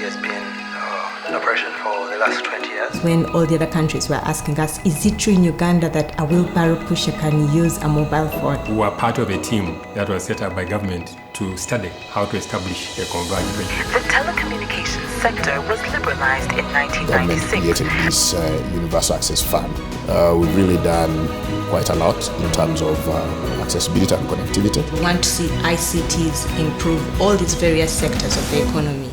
has been in operation for the last 20 years. When all the other countries were asking us, is it true in Uganda that a wheelbarrow pusher can use a mobile phone? We were part of a team that was set up by government to study how to establish a converged region. The telecommunications sector was liberalized in 1996. Government created this Universal Access Fund. We've really done quite a lot in terms of accessibility and connectivity. We want to see ICTs improve all these various sectors of the economy.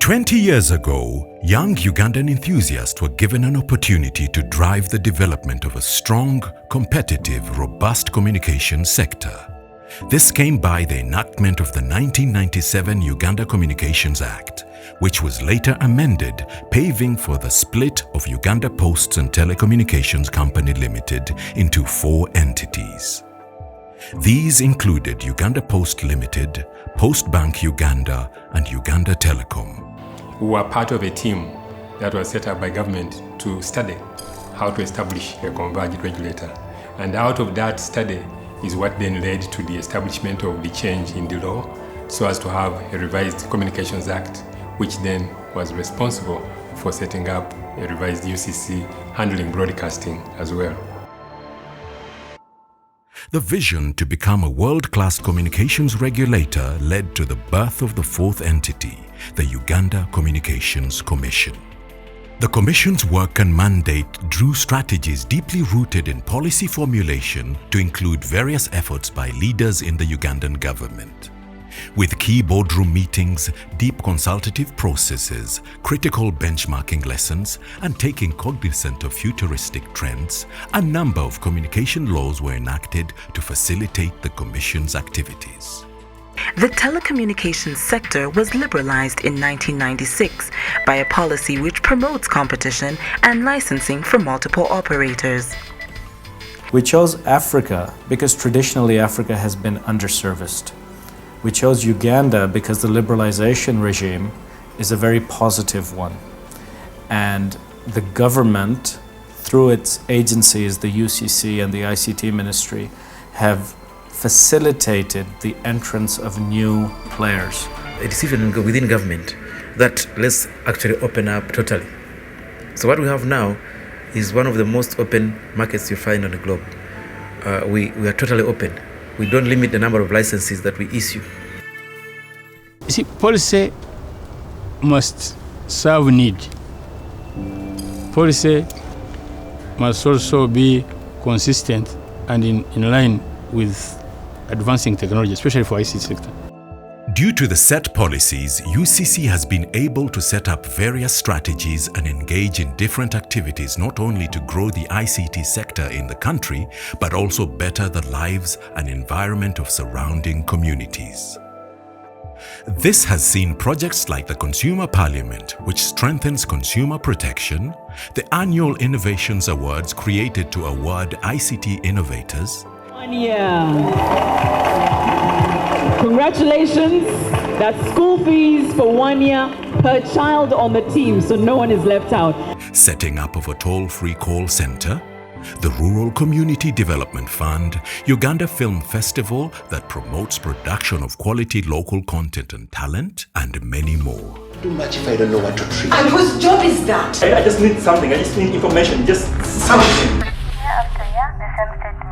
"20 years ago, young Ugandan enthusiasts were given an opportunity to drive the development of a strong, competitive, robust communications sector. This came by the enactment of the 1997 Uganda Communications Act, which was later amended, paving for the split of Uganda Posts and Telecommunications Company Limited into 4 entities. These included Uganda Post Limited, Post Bank Uganda, and Uganda Telecom. We were part of a team that was set up by government to study how to establish a converged regulator. And out of that study is what then led to the establishment of the change in the law so as to have a revised Communications Act, which then was responsible for setting up a revised UCC handling broadcasting as well. The vision to become a world-class communications regulator led to the birth of the 4th entity, the Uganda Communications Commission. The Commission's work and mandate drew strategies deeply rooted in policy formulation to include various efforts by leaders in the Ugandan government. With key boardroom meetings, deep consultative processes, critical benchmarking lessons, and taking cognizant of futuristic trends, a number of communication laws were enacted to facilitate the Commission's activities. The telecommunications sector was liberalized in 1996 by a policy which promotes competition and licensing for multiple operators. We chose Africa because traditionally Africa has been underserviced. We chose Uganda because the liberalization regime is a very positive one. And the government, through its agencies, the UCC and the ICT Ministry, have facilitated the entrance of new players. It's even within government that let's actually open up totally. So what we have now is one of the most open markets you find on the globe. We are totally open. We don't limit the number of licenses that we issue. You see, policy must serve need. Policy must also be consistent and in line with advancing technology, especially for ICT sector. Due to the set policies, UCC has been able to set up various strategies and engage in different activities not only to grow the ICT sector in the country, but also better the lives and environment of surrounding communities. This has seen projects like the Consumer Parliament, which strengthens consumer protection, the annual Innovations Awards created to award ICT innovators. 1 year. Congratulations. That's school fees for 1 year per child on the team, so no one is left out. Setting up of a toll-free call center, the Rural Community Development Fund, Uganda Film Festival that promotes production of quality local content and talent, and many more. Too much if I don't know what to treat. And whose job is that? I just need something. I just need information. Just something. Year after year, the same statement.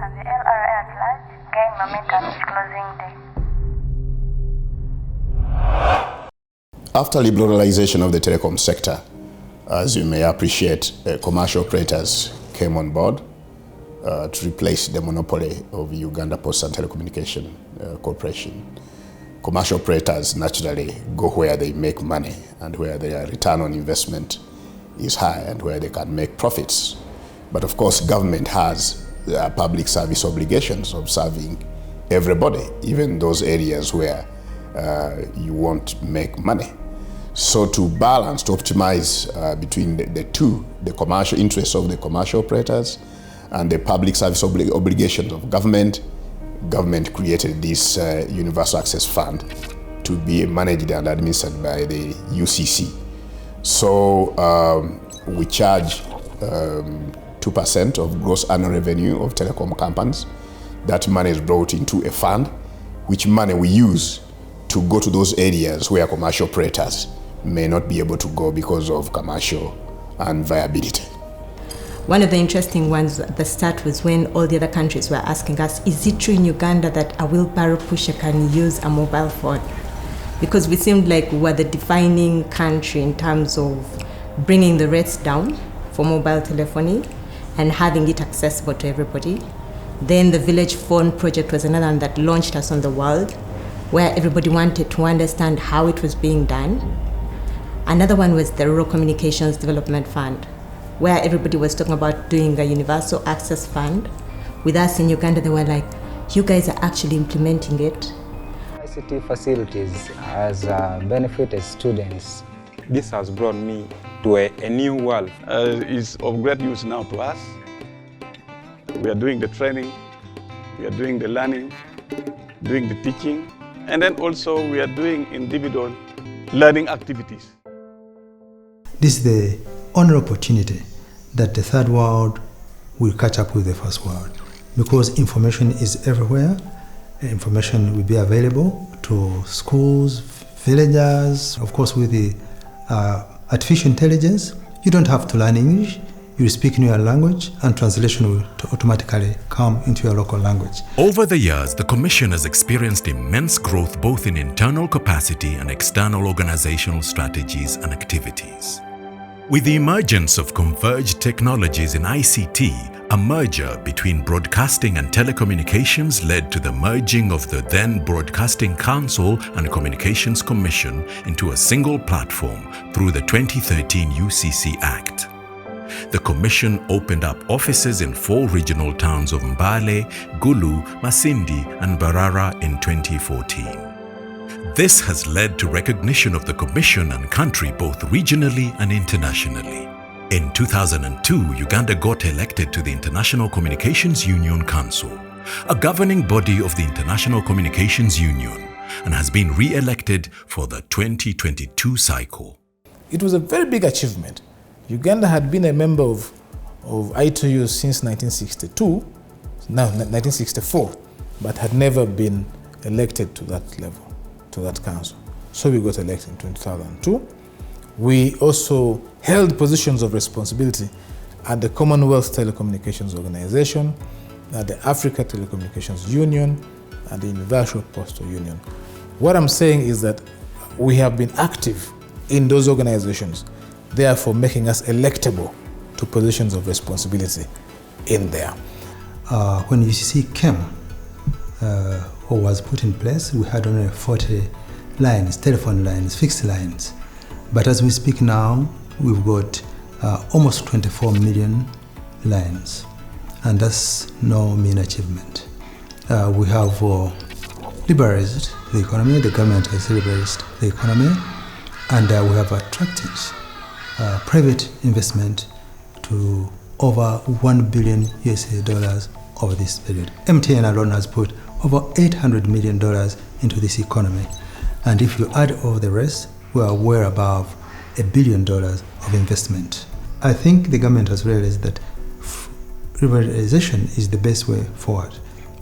And the LRA at large gained momentum with closing day. After liberalization of the telecom sector, as you may appreciate, commercial operators came on board to replace the monopoly of Uganda Post and Telecommunication Corporation. Commercial operators naturally go where they make money and where their return on investment is high and where they can make profits. But of course, government has public service obligations of serving everybody, even those areas where you won't make money. So to balance, to optimize between the two, the commercial interests of the commercial operators and the public service obligations of government created this Universal Access Fund to be managed and administered by the UCC. So we charge 2% of gross annual revenue of telecom companies. That money is brought into a fund which money we use to go to those areas where commercial operators may not be able to go because of commercial and viability. One of the interesting ones at the start was when all the other countries were asking us, is it true in Uganda that a wheelbarrow pusher can use a mobile phone? Because we seemed like we were the defining country in terms of bringing the rates down for mobile telephony and having it accessible to everybody. Then the Village Phone project was another one that launched us on the world, where everybody wanted to understand how it was being done. Another one was the Rural Communications Development Fund, where everybody was talking about doing a universal access fund. With us in Uganda, they were like, you guys are actually implementing it. ICT facilities has benefited students. This has brought me to a new world. It's of great use now to us. We are doing the training, we are doing the learning, doing the teaching, and then also we are doing individual learning activities. This is the only opportunity that the third world will catch up with the first world, because information is everywhere. Information will be available to schools, villagers. Of course, with the artificial intelligence, you don't have to learn English. You speak in your language and translation will automatically come into your local language. Over the years, the Commission has experienced immense growth both in internal capacity and external organizational strategies and activities. With the emergence of converged technologies in ICT, a merger between broadcasting and telecommunications led to the merging of the then Broadcasting Council and Communications Commission into a single platform through the 2013 UCC Act. The Commission opened up offices in 4 regional towns of Mbale, Gulu, Masindi, and Barara in 2014. This has led to recognition of the Commission and country both regionally and internationally. In 2002, Uganda got elected to the International Communications Union Council, a governing body of the International Communications Union, and has been re-elected for the 2022 cycle. It was a very big achievement. Uganda had been a member of ITU since 1964, but had never been elected to that level, to that council. So we got elected in 2002. We also held positions of responsibility at the Commonwealth Telecommunications Organization, at the Africa Telecommunications Union, and the Universal Postal Union. What I'm saying is that we have been active in those organizations, therefore making us electable to positions of responsibility in there. When UCC came or was put in place, we had only 40 lines, telephone lines, fixed lines. But as we speak now, we've got almost 24 million lines, and that's no mean achievement. We have liberalized the economy, the government has liberalized the economy, and we have attracted private investment to over $1 billion over this period. MTN alone has put over $800 million into this economy. And if you add all the rest, we are well above $1 billion of investment. I think the government has realized that liberalization is the best way forward.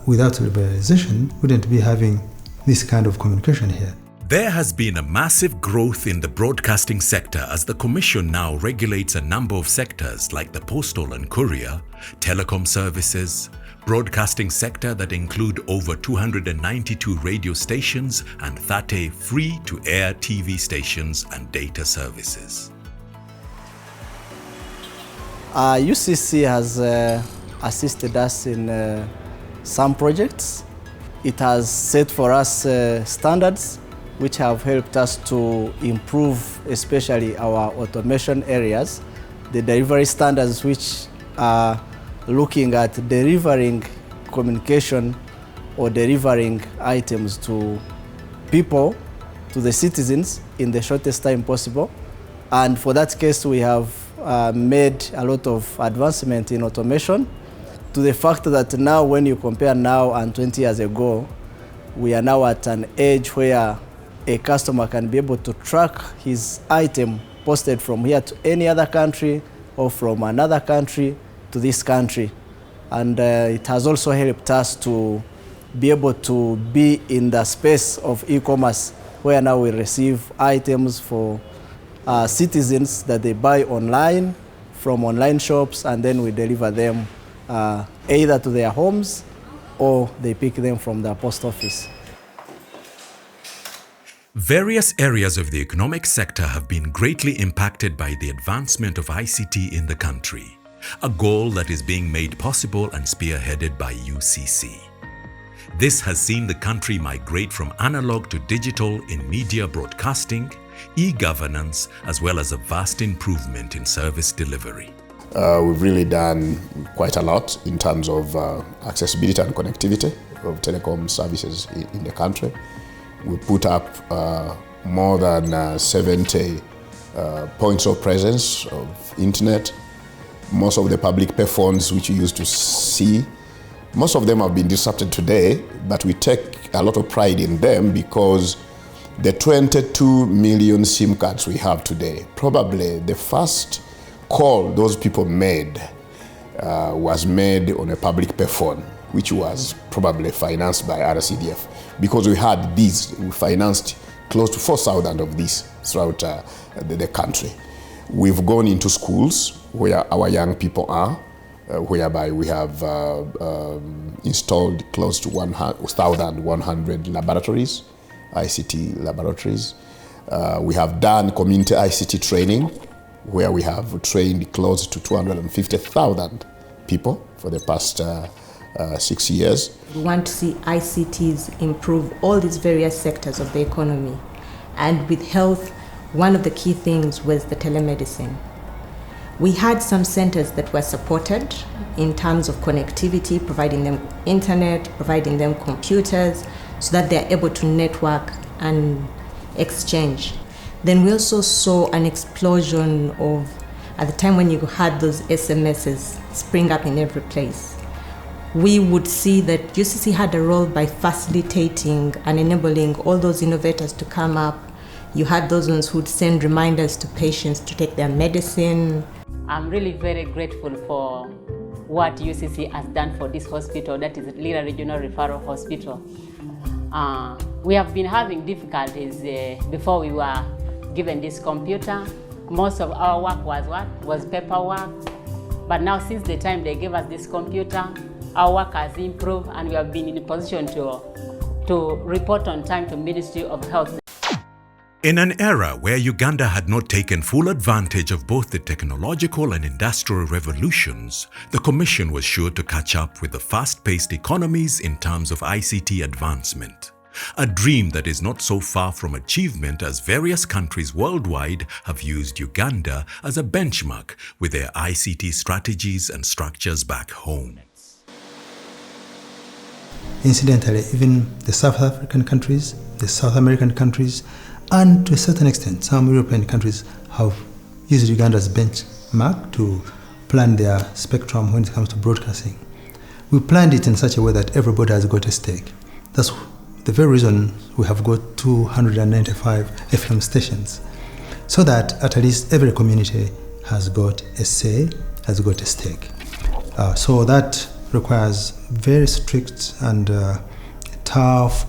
Without liberalization, we wouldn't be having this kind of communication here. There has been a massive growth in the broadcasting sector as the Commission now regulates a number of sectors like the postal and courier, telecom services, broadcasting sector that include over 292 radio stations and 30 free-to-air TV stations and data services. UCC has assisted us in some projects. It has set for us standards which have helped us to improve especially our automation areas, the delivery standards which are looking at delivering communication or delivering items to people, to the citizens in the shortest time possible. And for that case, we have made a lot of advancement in automation to the fact that now when you compare now and 20 years ago, we are now at an age where a customer can be able to track his item posted from here to any other country or from another country to this country. And it has also helped us to be able to be in the space of e-commerce, where now we receive items for citizens that they buy online from online shops, and then we deliver them either to their homes or they pick them from the post office. Various areas of the economic sector have been greatly impacted by the advancement of ICT in the country, a goal that is being made possible and spearheaded by UCC. This has seen the country migrate from analog to digital in media broadcasting, e-governance, as well as a vast improvement in service delivery. We've really done quite a lot in terms of accessibility and connectivity of telecom services in the country. We put up more than 70 points of presence of internet. Most of the public payphones which you used to see, most of them have been disrupted today, but we take a lot of pride in them because the 22 million SIM cards we have today, probably the first call those people made was made on a public payphone, which was probably financed by RCDF. Because we had these, we financed close to 4,000 of these throughout the country. We've gone into schools where our young people are, whereby we have installed close to 1,100 laboratories, ICT laboratories. We have done community ICT training, where we have trained close to 250,000 people for the past 6 years. We want to see ICTs improve all these various sectors of the economy. And with health, one of the key things was the telemedicine. We had some centers that were supported in terms of connectivity, providing them internet, providing them computers, so that they're able to network and exchange. Then we also saw an explosion of, at the time when you had those SMSs spring up in every place. We would see that UCC had a role by facilitating and enabling all those innovators to come up. You had those ones who'd send reminders to patients to take their medicine. I'm really very grateful for what UCC has done for this hospital, that is Lira Regional Referral Hospital. We have been having difficulties before we were given this computer. Most of our work was paperwork. But now, since the time they gave us this computer, our work has improved and we have been in a position to report on time to Ministry of Health. In an era where Uganda had not taken full advantage of both the technological and industrial revolutions, the Commission was sure to catch up with the fast-paced economies in terms of ICT advancement. A dream that is not so far from achievement, as various countries worldwide have used Uganda as a benchmark with their ICT strategies and structures back home. Incidentally, even the South African countries, the South American countries, and to a certain extent, some European countries have used Uganda as benchmark to plan their spectrum when it comes to broadcasting. We planned it in such a way that everybody has got a stake. That's the very reason we have got 295 FM stations, so that at least every community has got a say, has got a stake. So that requires very strict and tough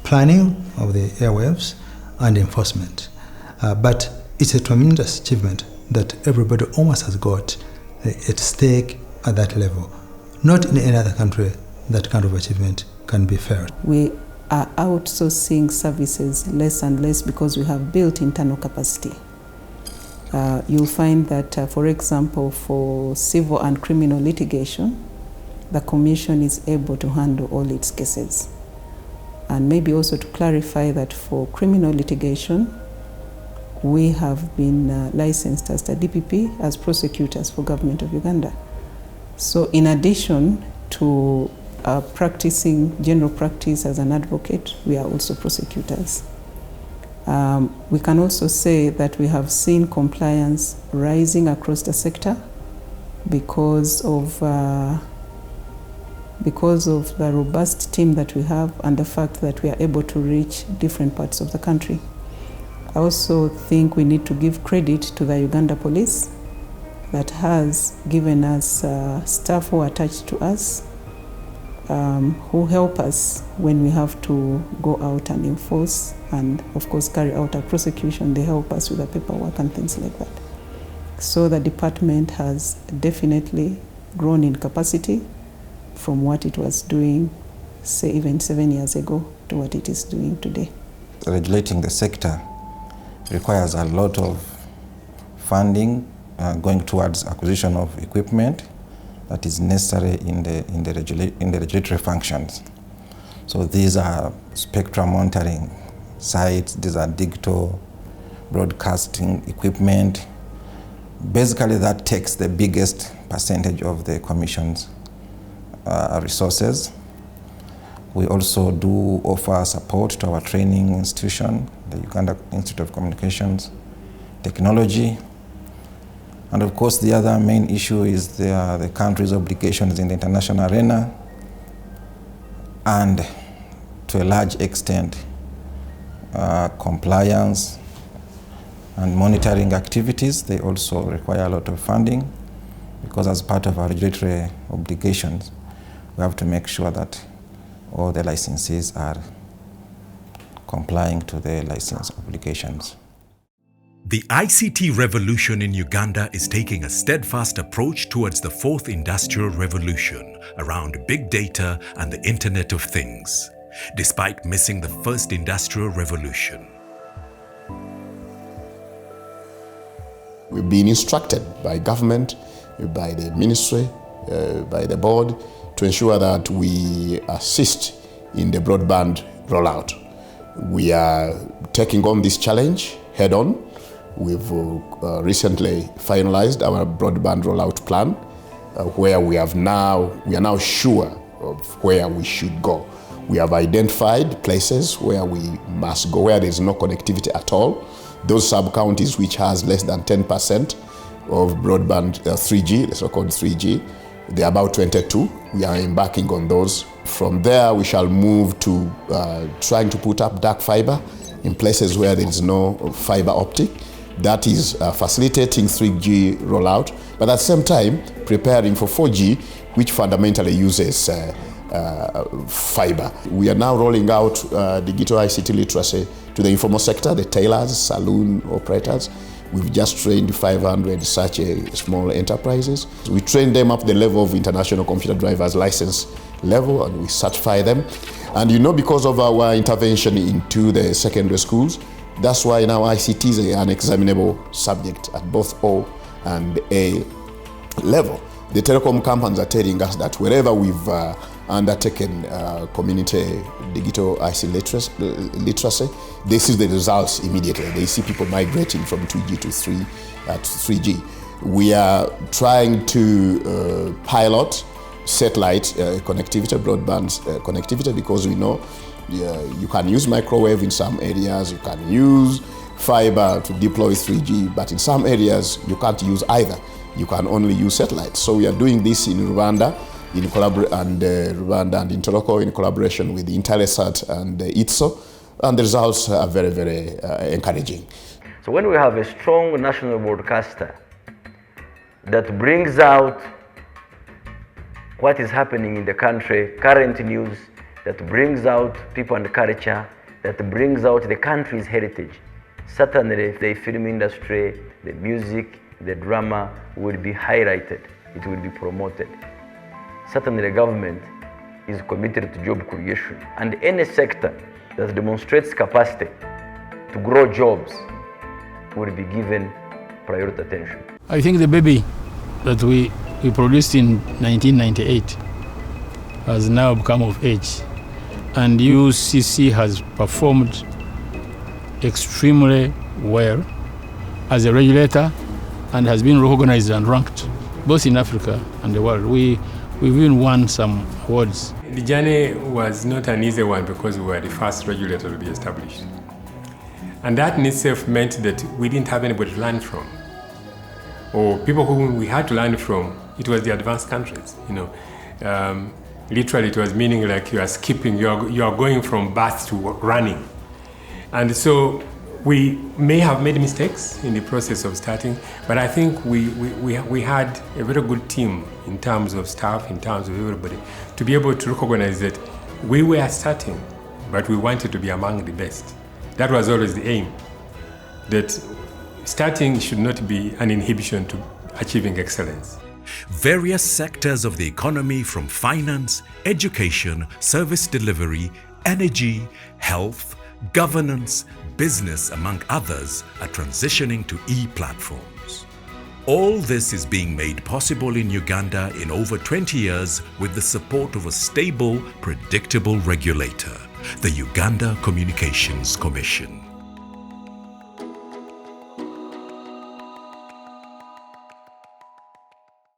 planning of the airwaves and enforcement. But it's a tremendous achievement that everybody almost has got a stake at that level. Not in any other country that kind of achievement can be felt. We are outsourcing services less and less because we have built internal capacity. You'll find that, for example, for civil and criminal litigation, the Commission is able to handle all its cases. And maybe also to clarify that for criminal litigation, we have been licensed as the DPP as prosecutors for Government of Uganda. So in addition to practicing general practice as an advocate, we are also prosecutors. We can also say that we have seen compliance rising across the sector because of the robust team that we have and the fact that we are able to reach different parts of the country. I also think we need to give credit to the Uganda Police that has given us staff who are attached to us who help us when we have to go out and enforce and, of course, carry out a prosecution. They help us with the paperwork and things like that. So the department has definitely grown in capacity from what it was doing, say, even 7 years ago to what it is doing today. Regulating the sector requires a lot of funding going towards acquisition of equipment that is necessary in the regulatory functions. So these are spectrum monitoring sites, these are digital broadcasting equipment. Basically, that takes the biggest percentage of the Commission's resources. We also do offer support to our training institution, the Uganda Institute of Communications Technology. And of course, the other main issue is the country's obligations in the international arena, and to a large extent, compliance and monitoring activities. They also require a lot of funding, because as part of our regulatory obligations, we have to make sure that all the licensees are complying to the license obligations. The ICT revolution in Uganda is taking a steadfast approach towards the fourth industrial revolution around big data and the Internet of Things, despite missing the first industrial revolution. We've been instructed by government, by the ministry, by the board, to ensure that we assist in the broadband rollout. We are taking on this challenge head on. We've recently finalized our broadband rollout plan, where we are now sure of where we should go. We have identified places where we must go, where there is no connectivity at all. Those sub-counties which has less than 10% of broadband 3G, the so-called 3G, they're about 22. We are embarking on those. From there, we shall move to trying to put up dark fiber in places where there is no fiber optic. That is facilitating 3G rollout, but at the same time preparing for 4G, which fundamentally uses fiber. We are now rolling out digital ICT literacy to the informal sector, the tailors, saloon operators. We've just trained 500 such small enterprises. We train them up the level of international computer drivers license level, and we certify them. And because of our intervention into the secondary schools, that's why now ICT is an examinable subject at both O and A level. The telecom companies are telling us that wherever we've undertaken community digital ICT literacy, they see the results immediately. They see people migrating from 2G to 3G. We are trying to pilot satellite connectivity, broadband connectivity, because we know you can use microwave in some areas, you can use fiber to deploy 3G, but in some areas you can't use either. You can only use satellite. So we are doing this in Rwanda, in Rwanda and in Toroko in collaboration with the Intelesat and ITSO, and the results are very, very encouraging. So when we have a strong national broadcaster that brings out what is happening in the country, current news, that brings out people and culture, that brings out the country's heritage, certainly the film industry, the music, the drama will be highlighted, it will be promoted. Certainly the government is committed to job creation, and any sector that demonstrates capacity to grow jobs will be given priority attention. I think the baby that we produced in 1998 has now become of age, and UCC has performed extremely well as a regulator and has been recognized and ranked both in Africa and the world. We've even won some awards. The journey was not an easy one because we were the first regulator to be established. And that in itself meant that we didn't have anybody to learn from. Or people whom we had to learn from, it was the advanced countries. Literally it was meaning like you are skipping, you are going from birth to running. And so We may have made mistakes in the process of starting, but I think we had a very good team in terms of staff, in terms of everybody, to be able to recognize that we were starting, but we wanted to be among the best. That was always the aim, that starting should not be an inhibition to achieving excellence. Various sectors of the economy, from finance, education, service delivery, energy, health, governance, business, among others, are transitioning to e-platforms. All this is being made possible in Uganda in over 20 years with the support of a stable, predictable regulator, the Uganda Communications Commission.